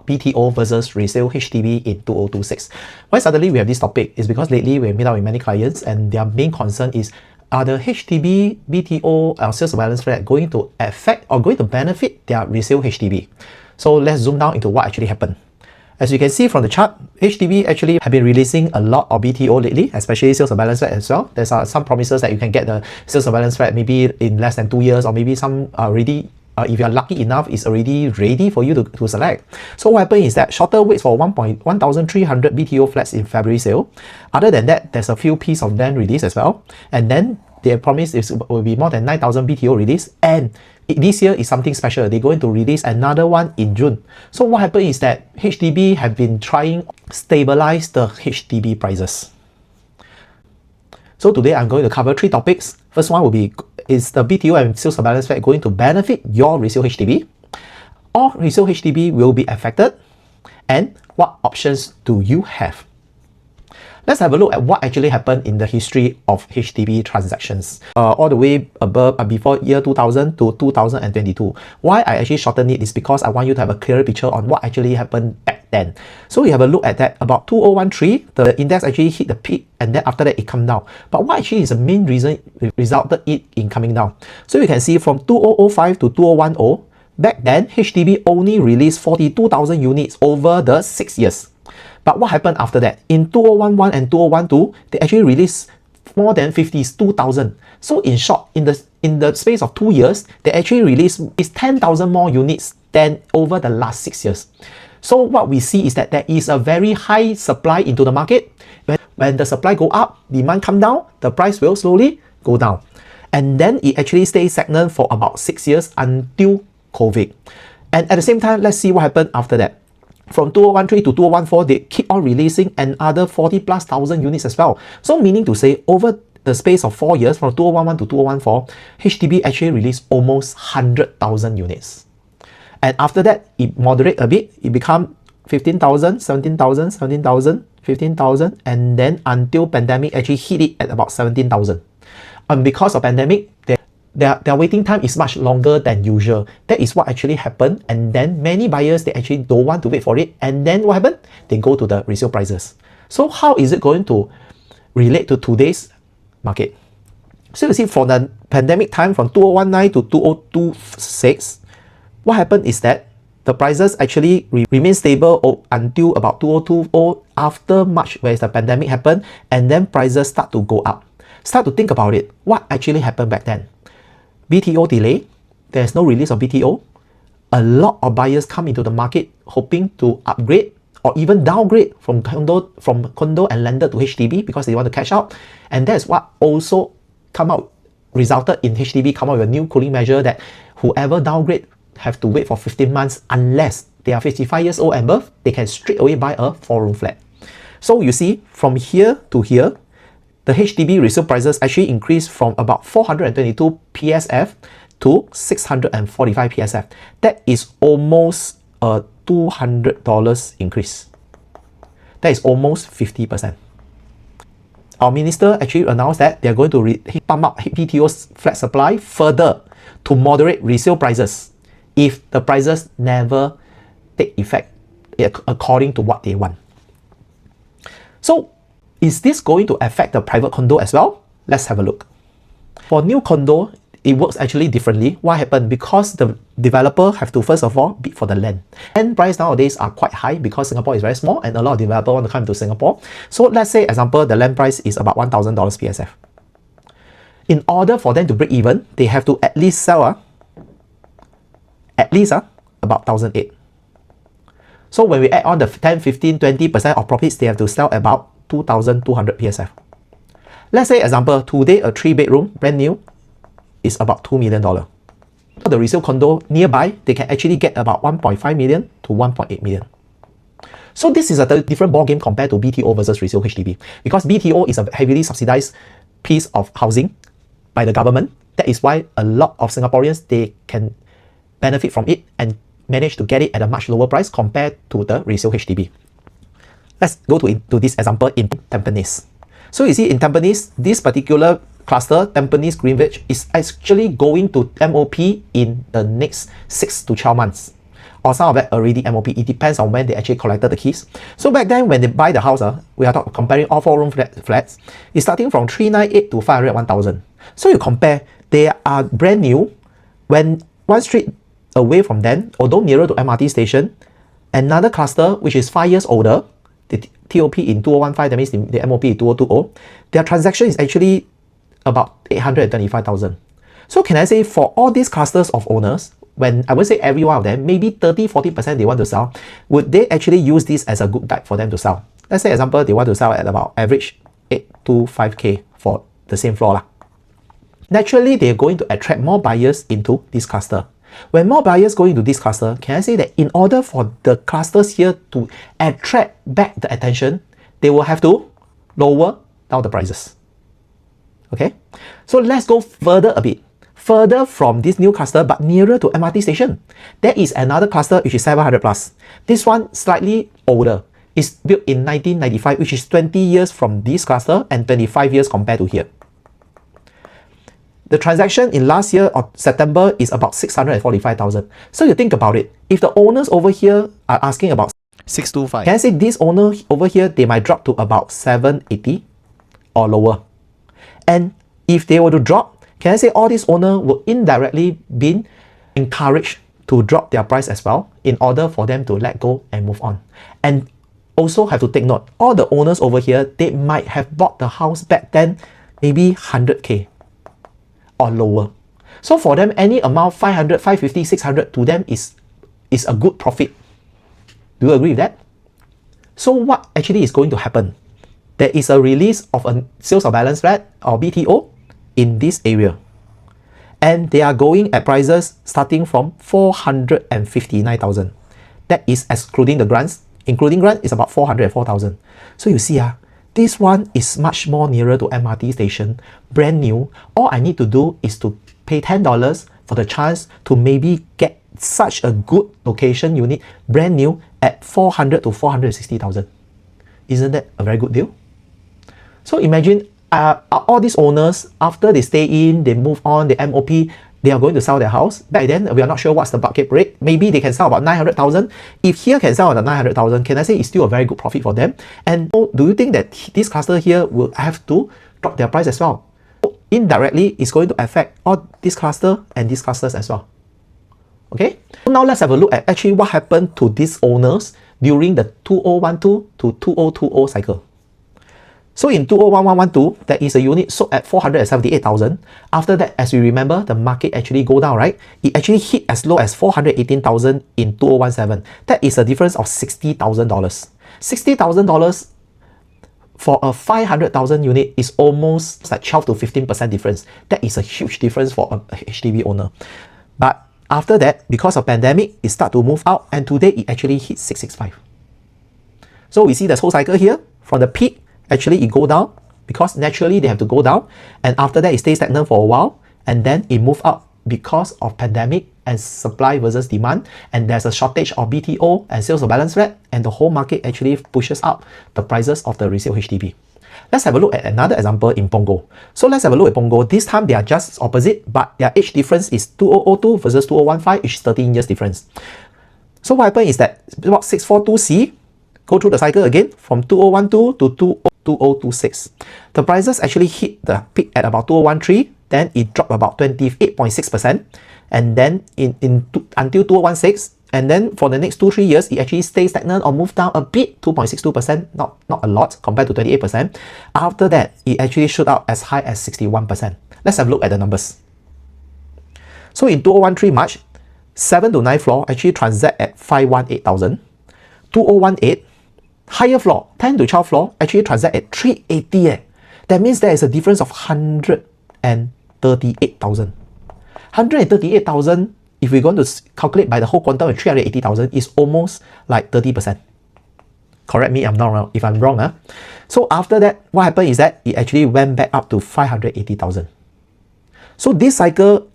about BTO versus resale HDB in 2026. Why suddenly we have this topic is because lately we meet up with many clients and their main concern is, are the HDB, BTO, or sales of balance flat going to affect or going to benefit their resale HDB? So let's zoom down into what actually happened. As you can see from the chart, HDB actually have been releasing a lot of BTO lately, especially sales of balance flat as well. There's some promises that you can get the sales of balance flat maybe in less than 2 years, or maybe some already, if you're lucky enough, is already ready for you to select. So what happened is that shorter waits for 1,300 BTO flats in February sale. Other than that, there's a few pieces of land released as well. And then their promise will be more than 9,000 BTO released. And this year is something special. They're going to release another one in June. So what happened is that HDB have been trying to stabilize the HDB prices. So today I'm going to cover 3 topics. First one will be, is the BTO and sales of balance flat going to benefit your resale HDB? Or resale HDB will be affected? And what options do you have? Let's have a look at what actually happened in the history of HDB transactions, all the way before year 2000 to 2022. Why I actually shortened it is because I want you to have a clearer picture on what actually happened back then. So we have a look at that. About 2013, the index actually hit the peak, and then after that it come down. But what actually is the main reason it resulted in coming down? So you can see from 2005 to 2010, back then HDB only released 42,000 units over the 6 years. But what happened after that? In 2011 and 2012, they actually released more than 52,000. So in short, in the space of 2 years, they actually released 10,000 more units than over the last 6 years. So what we see is that there is a very high supply into the market. When the supply go up, demand come down, the price will slowly go down. And then it actually stays stagnant for about 6 years until COVID. And at the same time, let's see what happened after that. From 2013 to 2014, they keep on releasing another 40,000+ units as well. So meaning to say, over the space of 4 years, from 2011 to 2014, HDB actually released almost 100,000 units. And after that, it moderate a bit. It become 15,000, 17,000, 17,000, 15,000, and then until pandemic actually hit it at about 17,000. And because of pandemic, their waiting time is much longer than usual. That is what actually happened. And then many buyers, they actually don't want to wait for it. And then what happened? They go to the resale prices. So how is it going to relate to today's market? So you see, for the pandemic time from 2019 to 2026, what happened is that the prices actually remain stable until about 2020 after March, where the pandemic happened, and then prices start to go up. Start to think about it. What actually happened back then? BTO delay, there's no release of BTO. A lot of buyers come into the market hoping to upgrade or even downgrade from condo and landed to HDB because they want to cash out. And that's what also resulted in HDB come out with a new cooling measure that whoever downgrade have to wait for 15 months unless they are 55 years old and above, they can straight away buy a 4-room flat. So you see, from here to here, the HDB resale prices actually increased from about 422 PSF to 645 PSF. That is almost a $200 increase. That is almost 50%. Our minister actually announced that they're going to pump up BTO's flat supply further to moderate resale prices if the prices never take effect according to what they want. So, is this going to affect the private condo as well? Let's have a look. For new condo, it works actually differently. What happened? Because the developer have to first of all bid for the land. Land price nowadays are quite high because Singapore is very small and a lot of developers want to come to Singapore. So let's say, example, the land price is about $1,000 PSF. In order for them to break even, they have to at least sell about 1,800. So when we add on the 10, 15, 20% of profits, they have to sell about 2,200 PSF. Let's say, example, today a 3-bedroom brand new is about $2 million. The resale condo nearby, they can actually get about 1.5 million to 1.8 million. So this is a different ballgame compared to BTO versus resale HDB, because BTO is a heavily subsidized piece of housing by the government. That is why a lot of Singaporeans, they can benefit from it and manage to get it at a much lower price compared to the resale HDB. Let's go to this example in Tampines. So you see, in Tampines, this particular cluster, Tampines Greenwich, is actually going to MOP in the next 6 to 12 months. or some of it already MOP. It depends on when they actually collected the keys. So back then when they buy the house, we are comparing all 4-room flats, it's starting from 398 to 501,000. So you compare, they are brand new. When one street away from them, although nearer to MRT station, another cluster which is 5 years older, the TOP in 2015, that means the MOP in 2020, their transaction is actually about 825,000. So can I say for all these clusters of owners, when I would say every one of them, maybe 30-40% they want to sell, would they actually use this as a good guide for them to sell? Let's say example, they want to sell at about average 8 to 5K for the same floor. Naturally, they're going to attract more buyers into this cluster. When more buyers go into this cluster, can I say that in order for the clusters here to attract back the attention, they will have to lower down the prices. Okay, so let's go further a bit. Further from this new cluster, but nearer to MRT station, there is another cluster which is 700 plus. This one slightly older. It's built in 1995, which is 20 years from this cluster and 25 years compared to here. The transaction in last year of September is about 645,000. So you think about it. If the owners over here are asking about 625, can I say this owner over here, they might drop to about 780 or lower. And if they were to drop, can I say all these owners will indirectly be encouraged to drop their price as well in order for them to let go and move on. And also have to take note, all the owners over here, they might have bought the house back then, maybe 100K or lower. So for them, any amount 500, 550, 600 to them is a good profit. Do you agree with that? So what actually is going to happen? There is a release of a sales of balance flat or BTO in this area. And they are going at prices starting from 459,000. That is excluding the grants. Including grant is about 404,000. So you see, this one is much more nearer to MRT station, brand new. All I need to do is to pay $10 for the chance to maybe get such a good location unit, brand new, at 400 to 460,000. Isn't that a very good deal? So imagine all these owners, after they stay in, they move on, the MOP, they are going to sell their house. Back then, we are not sure what's the market rate. Maybe they can sell about 900,000. If here can sell at 900,000, can I say it's still a very good profit for them? And do you think that this cluster here will have to drop their price as well? Indirectly, it's going to affect all this cluster and these clusters as well. Okay, now let's have a look at actually what happened to these owners during the 2012 to 2020 cycle. So in 2011-12, there is a unit sold at 478,000. After that, as you remember, the market actually go down, right? It actually hit as low as 418,000 in 2017. That is a difference of $60,000. $60,000 for a 500,000 unit is almost like 12 to 15% difference. That is a huge difference for a HDB owner. But after that, because of pandemic, it start to move out, and today it actually hit 665. So we see this whole cycle here from the peak. Actually, it go down because naturally they have to go down, and after that it stays stagnant for a while, and then it move up because of pandemic and supply versus demand, and there's a shortage of BTO and sales of balance flat, and the whole market actually pushes up the prices of the resale HDB. Let's have a look at another example in Punggol. So let's have a look at Punggol. This time they are just opposite, but their age difference is 2002 versus 2015, which is 13 years difference. So what happened is that about 642C go through the cycle again from 2012 to 2026. The prices actually hit the peak at about 2013, then it dropped about 28.6%, and then until 2016, and then for the next 2-3 years, it actually stays stagnant or moved down a bit, 2.62%, not a lot compared to 28%. After that, it actually shot up as high as 61%. Let's have a look at the numbers. So in 2013 March, 7 to 9 floor actually transact at 518,000. 2018, higher floor, 10 to 12 floor, actually transact at 380. That means there is a difference of 138,000. 138,000, if we're going to calculate by the whole quantum of 380,000, is almost like 30%. Correct me if I'm wrong. So after that, what happened is that it actually went back up to 580,000. So this cycle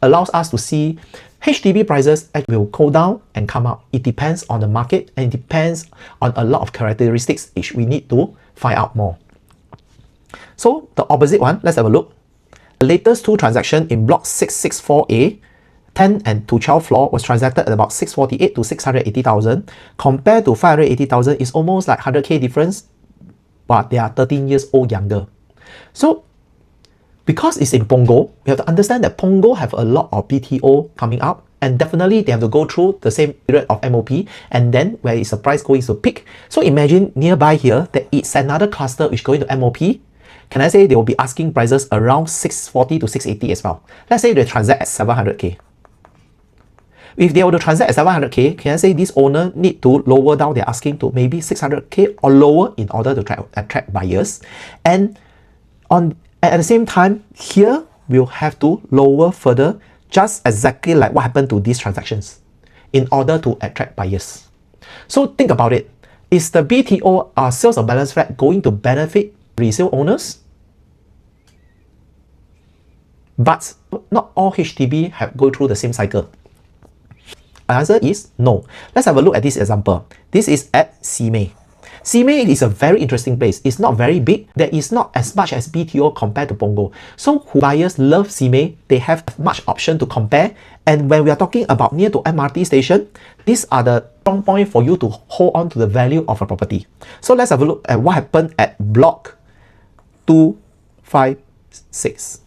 allows us to see HDB prices will go down and come up. It depends on the market, and it depends on a lot of characteristics which we need to find out more. So the opposite one, let's have a look. The latest two transactions in block 664A 10 and to 12 floor was transacted at about 648 to 680,000. Compared to 580,000 is almost like 100k difference, but they are 13 years old younger. So because it's in Punggol, we have to understand that Punggol have a lot of BTO coming up, and definitely they have to go through the same period of MOP, and then where is the price going to peak. So imagine nearby here that it's another cluster which is going to MOP. Can I say they will be asking prices around 640 to 680 as well? Let's say they transact at 700k. If they were to transact at 700k, can I say this owner need to lower down their asking to maybe 600k or lower in order to attract buyers? And at the same time, here we'll have to lower further, just exactly like what happened to these transactions, in order to attract buyers. So think about it. Is the BTO sales of balance flat going to benefit resale owners? But not all HDB have go through the same cycle. The answer is no. Let's have a look at this example. This is at Simei. Simei is a very interesting place. It's not very big. There is not as much as BTO compared to Punggol. So buyers love Simei. They have much option to compare. And when we are talking about near to MRT station, these are the strong point for you to hold on to the value of a property. So let's have a look at what happened at block 256.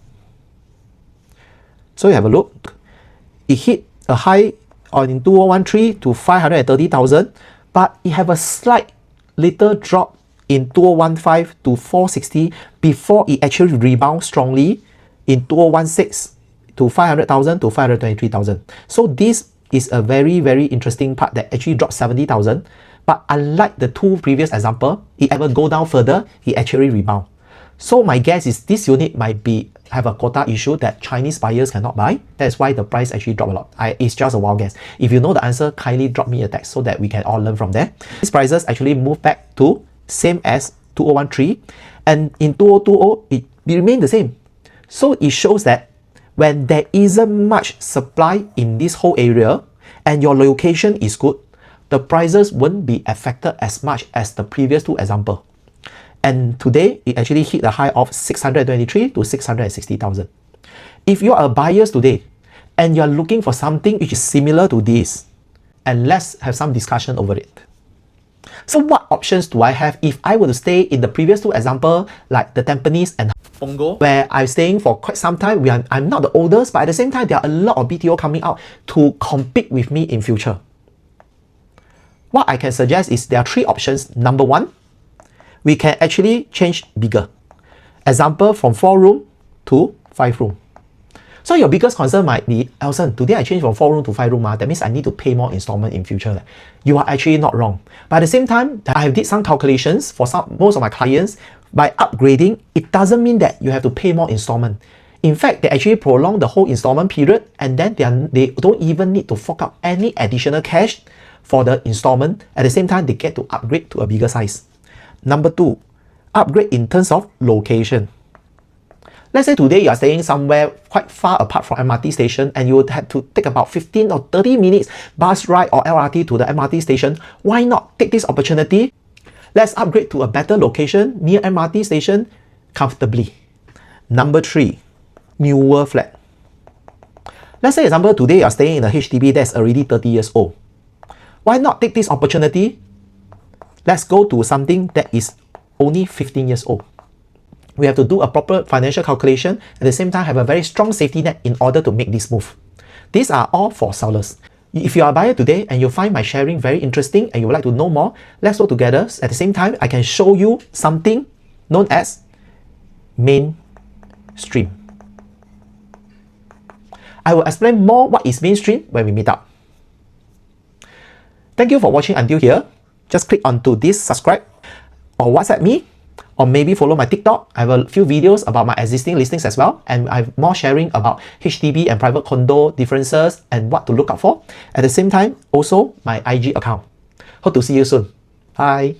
So you have a look. It hit a high in 2013 to 530,000, but it have a slight little drop in 2015 to 460 before it actually rebound strongly in 2016 to 500,000 to 523,000. So this is a very, very interesting part that actually dropped 70,000. But unlike the two previous example, it ever go down further, it actually rebound. So my guess is this unit might have a quota issue that Chinese buyers cannot buy. That's why the price actually dropped a lot. It's just a wild guess. If you know the answer, kindly drop me a text so that we can all learn from there. These prices actually move back to same as 2013, and in 2020 it remained the same. So it shows that when there isn't much supply in this whole area and your location is good, the prices won't be affected as much as the previous two examples. And today, it actually hit a high of 623 to 660,000. If you are a buyer today and you're looking for something which is similar to this, and let's have some discussion over it. So what options do I have if I were to stay in the previous two examples, like the Tampines and Punggol, where I'm staying for quite some time? I'm not the oldest, but at the same time, there are a lot of BTO coming out to compete with me in future. What I can suggest is there are three options. Number one, we can actually change bigger. Example, from 4 room to 5 room. So your biggest concern might be, Elson, today I change from 4 room to 5 room. That means I need to pay more installment in future. You are actually not wrong. But at the same time, I have did some calculations for most of my clients. By upgrading, it doesn't mean that you have to pay more installment. In fact, they actually prolong the whole installment period, and then they don't even need to fork out any additional cash for the installment. At the same time, they get to upgrade to a bigger size. Number two, upgrade in terms of location. Let's say today you are staying somewhere quite far apart from MRT station and you would have to take about 15 or 30 minutes bus ride or LRT to the MRT station. Why not take this opportunity? Let's upgrade to a better location near MRT station comfortably. Number three, newer flat. Let's say example, today you are staying in a HDB that's already 30 years old. Why not take this opportunity? Let's go to something that is only 15 years old. We have to do a proper financial calculation, at the same time have a very strong safety net in order to make this move. These are all for sellers. If you are a buyer today and you find my sharing very interesting and you would like to know more, let's work together. At the same time, I can show you something known as mainstream. I will explain more what is mainstream when we meet up. Thank you for watching until here. Just click onto this subscribe or WhatsApp me, or maybe follow my TikTok. I have a few videos about my existing listings as well, and I have more sharing about HDB and private condo differences and what to look out for. At the same time, also my IG account. Hope to see you soon. Bye.